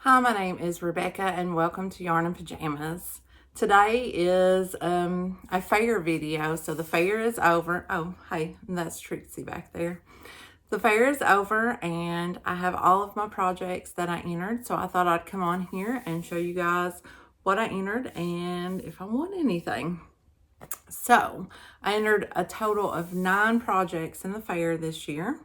Hi, my name is Rebecca and welcome to Yarn and Pajamas. Today is a fair video. So the fair is over. Oh, hey, that's Trixie back there. The fair is over and I have all of my projects that I entered. So I thought I'd come on here and show you guys what I entered and if I won anything. So I entered a total of 9 projects in the fair this year.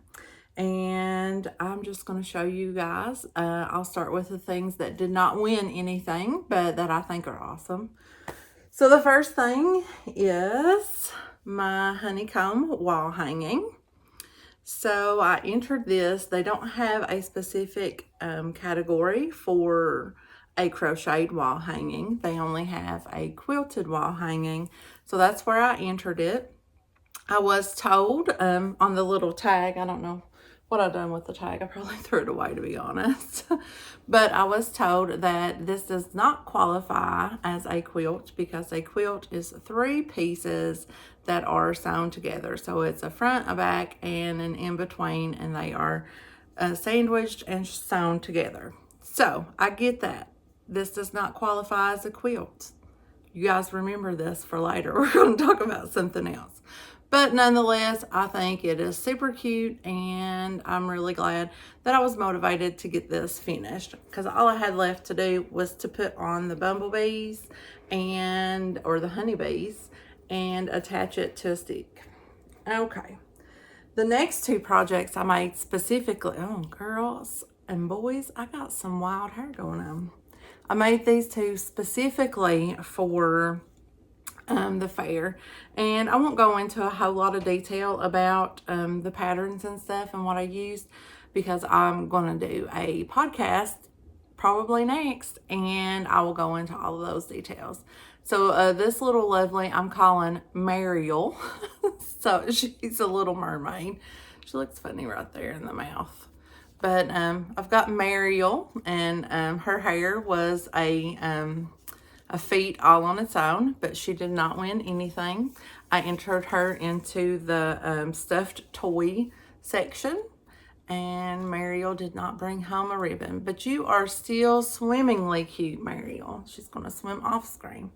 And I'm just going to show you guys. I'll start with the things that did not win anything, but that I think are awesome. So the first thing is my honeycomb wall hanging. So I entered this. They don't have a specific category for a crocheted wall hanging. They only have a quilted wall hanging. So that's where I entered it. I was told on the little tag, I don't know what I've done with the tag. I probably threw it away, to be honest. But I was told that this does not qualify as a quilt because a quilt is 3 pieces that are sewn together. So it's a front, a back, and an in-between, and they are sandwiched and sewn together. So I get that. This does not qualify as a quilt. You guys remember this for later. We're going to talk about something else. But nonetheless, I think it is super cute and I'm really glad that I was motivated to get this finished because all I had left to do was to put on the bumblebees or the honeybees and attach it to a stick. Okay. The next 2 projects I made specifically, oh girls and boys, I got some wild hair going on. I made these 2 specifically for the fair, and I won't go into a whole lot of detail about the patterns and stuff and what I used because I'm going to do a podcast probably next and I will go into all of those details. So this little lovely I'm calling Mariel. So she's a little mermaid. She looks funny right there in the mouth. But I've got Mariel, and her hair was a feat all on its own, but she did not win anything. I entered her into the stuffed toy section, and Mariel did not bring home a ribbon. But you are still swimmingly cute, Mariel. She's going to swim off screen.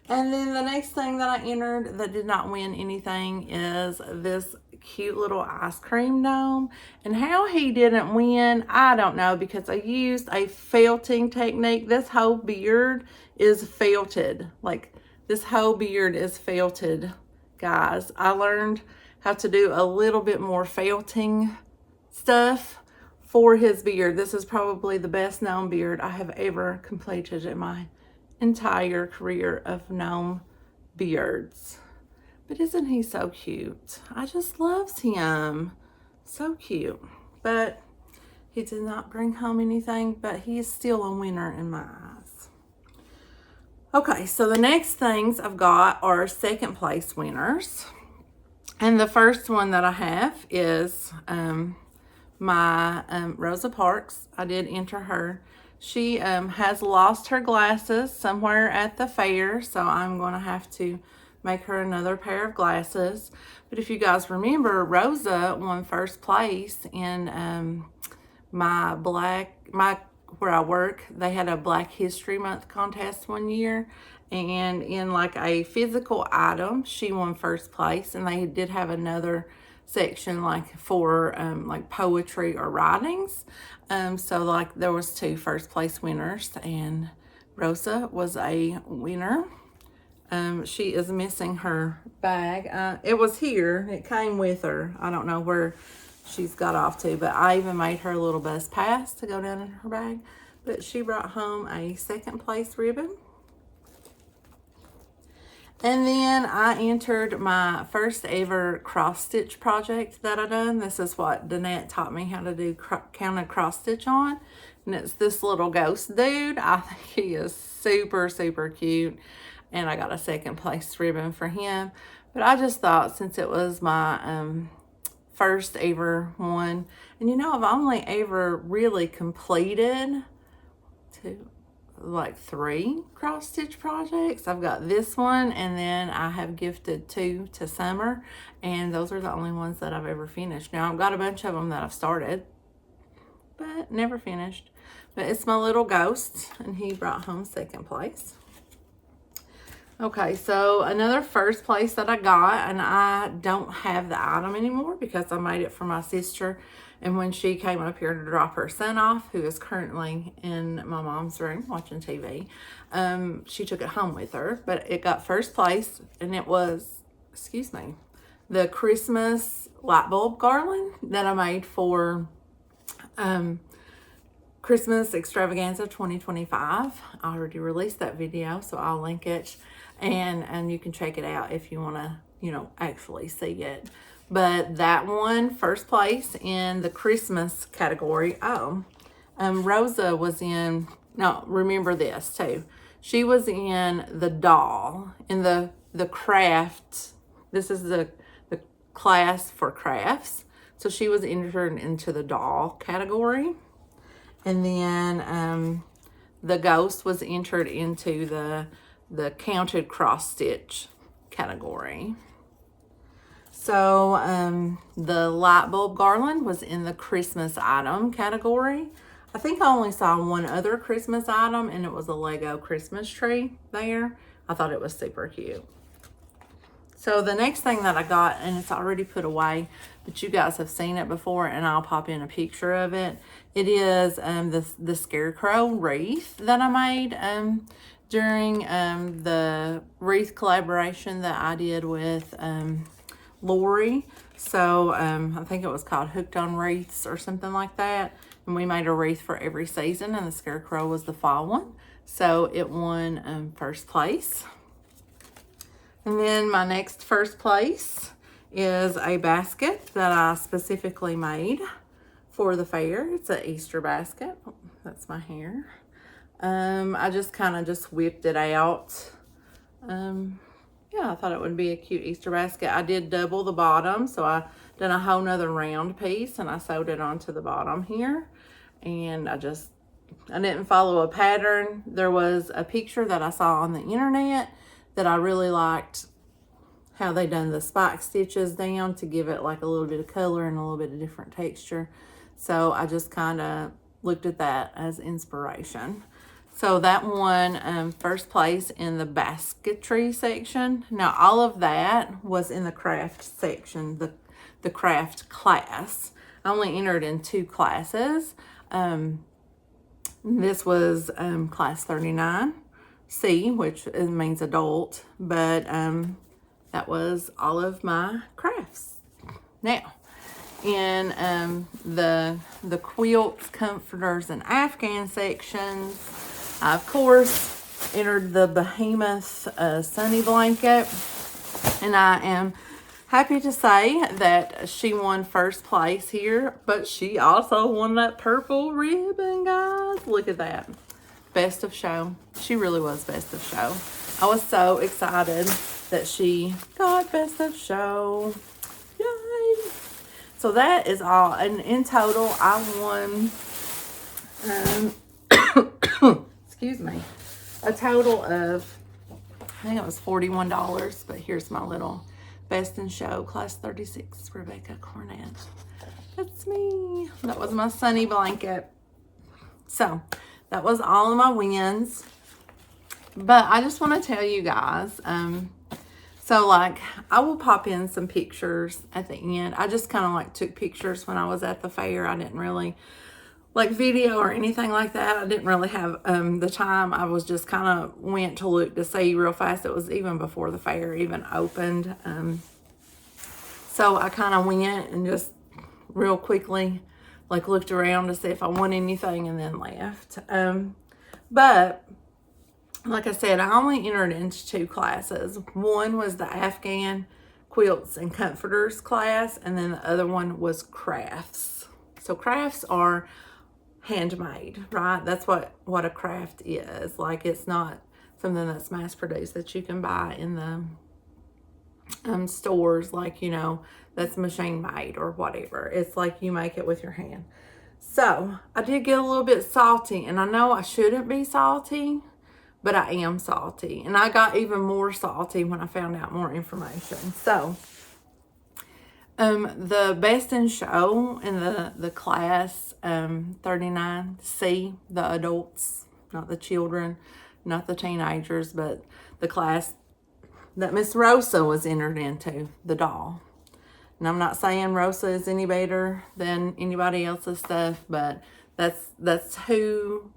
And then the next thing that I entered that did not win anything is this cute little ice cream gnome. And how he didn't win, I don't know, because I used a felting technique. This whole beard is felted. Like, this whole beard is felted, guys. I learned how to do a little bit more felting stuff for his beard. This is probably the best gnome beard I have ever completed in my entire career of gnome beards. But isn't he so cute? I just loves him. So cute. But he did not bring home anything, but he is still a winner in my eyes. Okay, so the next things I've got are second place winners. And the first one that I have is my Rosa Parks. I did enter her. She has lost her glasses somewhere at the fair, so I'm going to have to make her another pair of glasses. But if you guys remember, Rosa won first place in where I work. They had a Black History Month contest one year, and in like a physical item, she won first place, and they did have another section like for like poetry or writings. So like there was 2 first place winners, and Rosa was a winner. She is missing her bag. It was here. It came with her. I don't know where she's got off to, but I even made her a little bus pass to go down in her bag. But she brought home a second place ribbon. And then I entered my first ever cross stitch project that I done. This is what Danette taught me how to do counted cross stitch on. And it's this little ghost dude. I think he is super, super cute. And I got a second place ribbon for him. But I just thought, since it was my first ever one, and you know, I've only ever really completed 3 cross stitch projects. I've got this one, and then I have gifted 2 to Summer, and those are the only ones that I've ever finished. Now I've got a bunch of them that I've started, but never finished. But it's my little ghost, and he brought home second place. Okay, so another first place that I got, and I don't have the item anymore because I made it for my sister. And when she came up here to drop her son off, who is currently in my mom's room watching TV, she took it home with her. But it got first place, and it was, excuse me, the Christmas light bulb garland that I made for Christmas Extravaganza 2025. I already released that video, so I'll link it, and you can check it out if you want to, you know, actually see it. But that one, first place in the Christmas category. Rosa was in, no, remember this too. She was in the doll, in the craft. This is the class for crafts. So she was entered into the doll category. And then the ghost was entered into the counted cross stitch category. So the light bulb garland was in the Christmas item category. I think I only saw one other Christmas item, and it was a Lego Christmas tree there. I thought it was super cute. So the next thing that I got, and it's already put away, but you guys have seen it before, and I'll pop in a picture of it. It is the scarecrow wreath that I made during the wreath collaboration that I did with Lori. So I think it was called Hooked on Wreaths or something like that. And we made a wreath for every season, and the scarecrow was the fall one. So it won first place. And then my next first place is a basket that I specifically made for the fair. It's an Easter basket. Oh, that's my hair. I just kind of just whipped it out. Yeah, I thought it would be a cute Easter basket. I did double the bottom, so I done a whole nother round piece, and I sewed it onto the bottom here. And I didn't follow a pattern. There was a picture that I saw on the internet that I really liked, how they done the spike stitches down to give it like a little bit of color and a little bit of different texture. So I just kind of looked at that as inspiration. So that won first place in the basketry section. Now all of that was in the craft section, the craft class. I only entered in 2 classes. This was class 39C, which means adult, but that was all of my crafts. Now, in the quilts, comforters, and Afghan sections, I, of course, entered the Behemoth Sunny Blanket, and I am happy to say that she won first place here, but she also won that purple ribbon, guys. Look at that. Best of show. She really was best of show. I was so excited that she got best of show. Yay! So that is all. And in total, I won, excuse me, a total of, I think it was $41, but here's my little best in show, class 36, Rebecca Cornett. That's me. That was my sunny blanket. So that was all of my wins. But I just want to tell you guys, so like I will pop in some pictures at the end. I just kind of like took pictures when I was at the fair. I didn't really like video or anything like that. I didn't really have the time. I was just kind of went to look to see real fast. It was even before the fair even opened. So I kind of went and just real quickly like looked around to see if I won anything and then left. But like I said, I only entered into 2 classes. One was the Afghan quilts and comforters class, and then the other one was crafts. So crafts are handmade, right? That's what a craft is. Like, it's not something that's mass produced that you can buy in the stores, like, you know, that's machine made or whatever. It's like you make it with your hand. So I did get a little bit salty, and I know I shouldn't be salty, but I am salty. And I got even more salty when I found out more information. So The best in show in the class 39C, the adults, not the children, not the teenagers, but the class that Miss Rosa was entered into, the doll. And I'm not saying Rosa is any better than anybody else's stuff, but that's who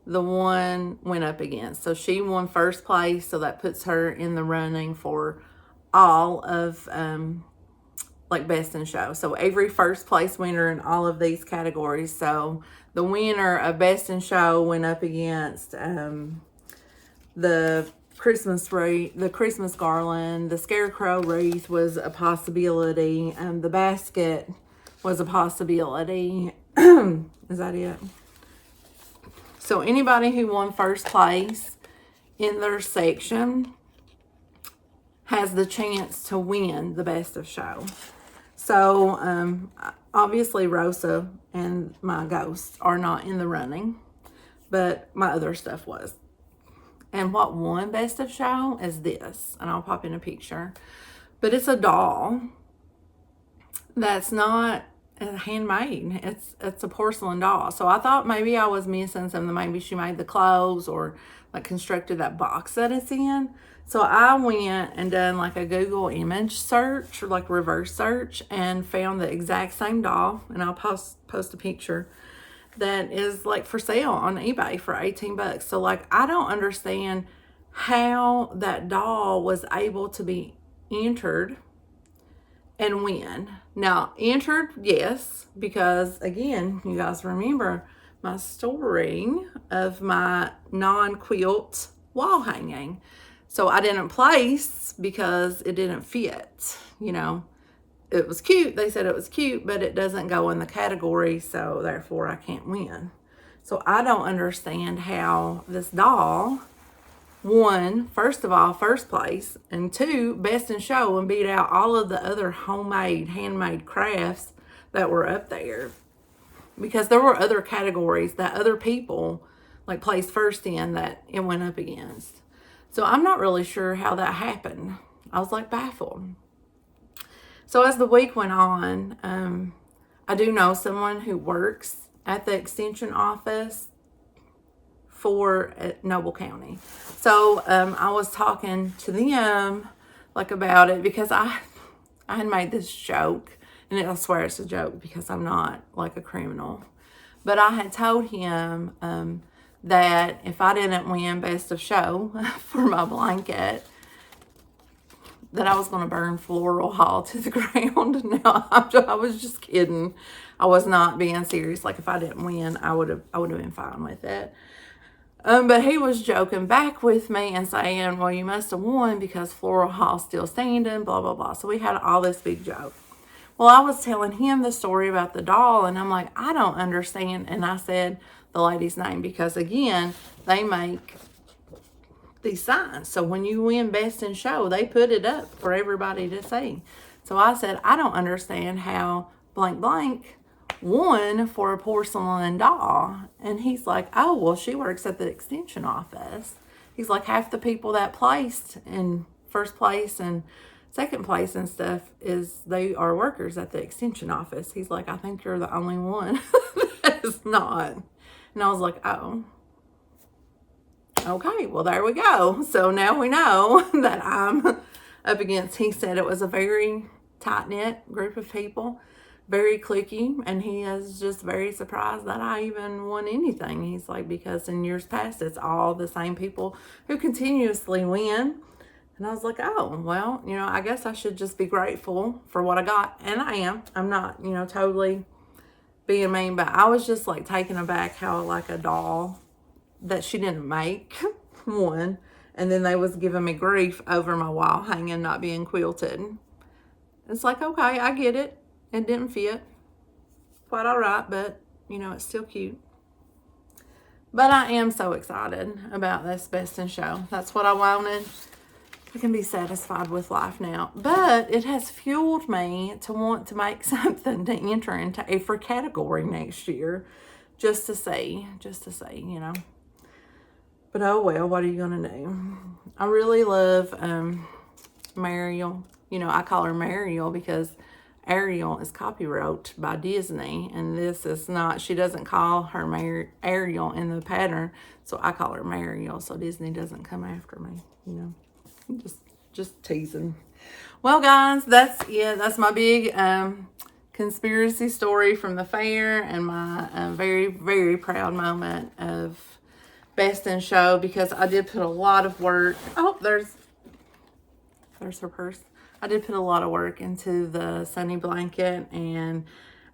the one went up against. So she won first place, so that puts her in the running for all of like best in show. So every first place winner in all of these categories. So the winner of best in show went up against the Christmas wreath, the Christmas garland, the scarecrow wreath was a possibility, and the basket was a possibility. Is that it? So anybody who won first place in their section has the chance to win the best of show. So obviously Rosa and my ghosts are not in the running, but my other stuff was. And what won best of show is this, and I'll pop in a picture. But it's a doll that's not handmade. It's a porcelain doll. So I thought maybe I was missing something. Maybe she made the clothes or like constructed that box that it's in. So I went and done like a Google image search, or like reverse search, and found the exact same doll. And I'll post a picture that is like for sale on eBay for 18 bucks. So like, I don't understand how that doll was able to be entered and win. Now, entered, yes, because again, you guys remember my story of my non-quilt wall hanging. So I didn't place because it didn't fit, you know. It was cute. They said it was cute, but it doesn't go in the category, so therefore I can't win. So I don't understand how this doll won, first of all, first place, and two, best in show, and beat out all of the other homemade, handmade crafts that were up there. Because there were other categories that other people like placed first in that it went up against. So I'm not really sure how that happened. I was like baffled. So as the week went on, I do know someone who works at the extension office for Noble County. So I was talking to them like about it, because I had made this joke, and I swear it's a joke because I'm not like a criminal. But I had told him that if I didn't win best of show for my blanket, that I was going to burn Floral Hall to the ground. No, I was just kidding. I was not being serious. Like, if I didn't win, I would have been fine with it. But he was joking back with me and saying, well, you must have won because Floral Hall's still standing, blah, blah, blah. So we had all this big joke. Well, I was telling him the story about the doll, and I'm like, I don't understand. And I said the lady's name because, again, they make these signs. So when you win best in show, they put it up for everybody to see. So I said, I don't understand how blank blank won for a porcelain doll. And he's like, oh, well, she works at the extension office. He's like, half the people that placed in first place and second place and stuff they are workers at the extension office. He's like, I think you're the only one that is not. And I was like, oh, okay, well, there we go. So now we know that I'm up against, he said it was a very tight-knit group of people, very cliquey, and he is just very surprised that I even won anything. He's like, because in years past, it's all the same people who continuously win. And I was like, oh, well, you know, I guess I should just be grateful for what I got. And I am. I'm not, you know, totally being mean, but I was just like taken aback how like a doll that she didn't make won, and then they was giving me grief over my wall hanging not being quilted. It's like, okay, I get it. It didn't fit quite all right, but you know, it's still cute. But I am so excited about this best in show. That's what I wanted. I can be satisfied with life now. But it has fueled me to want to make something to enter into every category next year, just to see, you know. But oh well, what are you gonna do? I really love Mariel. You know, I call her Mariel because Ariel is copyright by Disney, and this is not, she doesn't call her Ariel in the pattern, so I call her Mariel, so Disney doesn't come after me, you know, just teasing. Well, guys, that's it. That's my big conspiracy story from the fair, and my very, very proud moment of Best in Show, because I did put a lot of work. Oh, there's her purse. I did put a lot of work into the Sunny blanket, and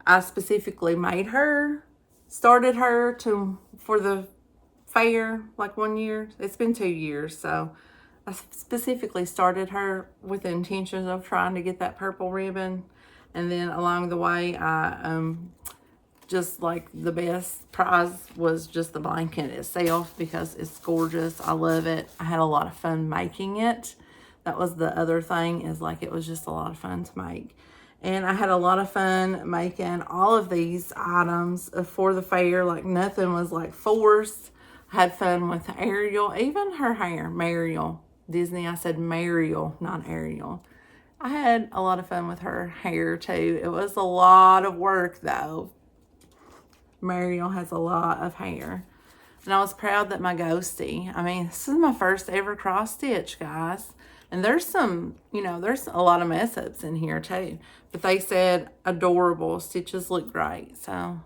I specifically made her, started her for the fair like 1 year. It's been 2 years, so I specifically started her with the intentions of trying to get that purple ribbon. And then along the way, I just like the best prize was just the blanket itself, because it's gorgeous. I love it. I had a lot of fun making it. That was the other thing, is like it was just a lot of fun to make. And I had a lot of fun making all of these items for the fair. Like nothing was like forced. I had fun with Ariel, even her hair, Mariel. Disney, I said Mariel, not Ariel. I had a lot of fun with her hair too. It was a lot of work though. Mariel has a lot of hair. And I was proud that my ghostie, I mean, this is my first ever cross stitch, guys. And there's some, you know, there's a lot of mess ups in here too. But they said adorable, stitches look great. So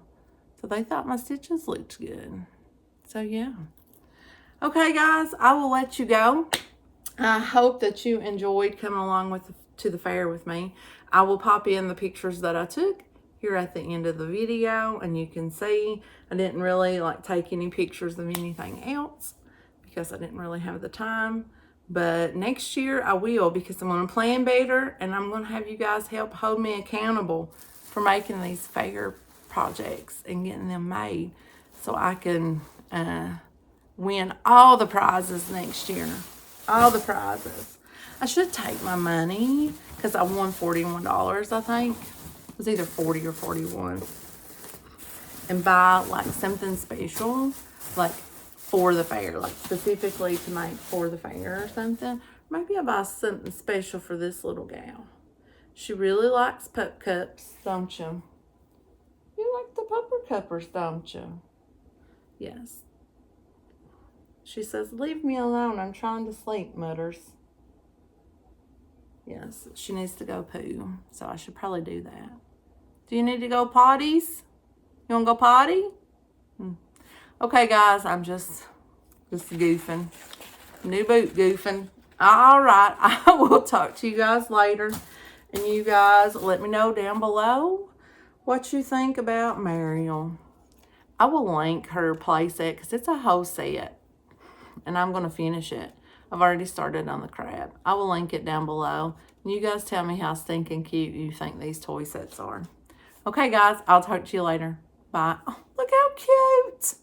they thought my stitches looked good. So yeah. Okay, guys, I will let you go. I hope that you enjoyed coming along to the fair with me. I will pop in the pictures that I took here at the end of the video, and you can see I didn't really like take any pictures of anything else because I didn't really have the time. But next year I will, because I'm going to plan better, and I'm going to have you guys help hold me accountable for making these fair projects and getting them made, so I can win all the prizes next year. All the prizes. I should take my money, because I won $41, I think. It was either 40 or 41. And buy like something special, like for the fair, like specifically to make for the fair or something. Maybe I'll buy something special for this little gal. She really likes pup cups, don't you? You like the pupper cuppers, don't you? Yes. She says, leave me alone. I'm trying to sleep, mutters. Yes, she needs to go poo, so I should probably do that. Do you need to go potties? You want to go potty? Okay, guys, I'm just goofing. New boot goofing. All right, I will talk to you guys later. And you guys, let me know down below what you think about Mariel. I will link her play set, because it's a whole set. And I'm going to finish it. I've already started on the crab. I will link it down below. And you guys tell me how stinking cute you think these toy sets are. Okay, guys, I'll talk to you later. Bye. Oh, look how cute.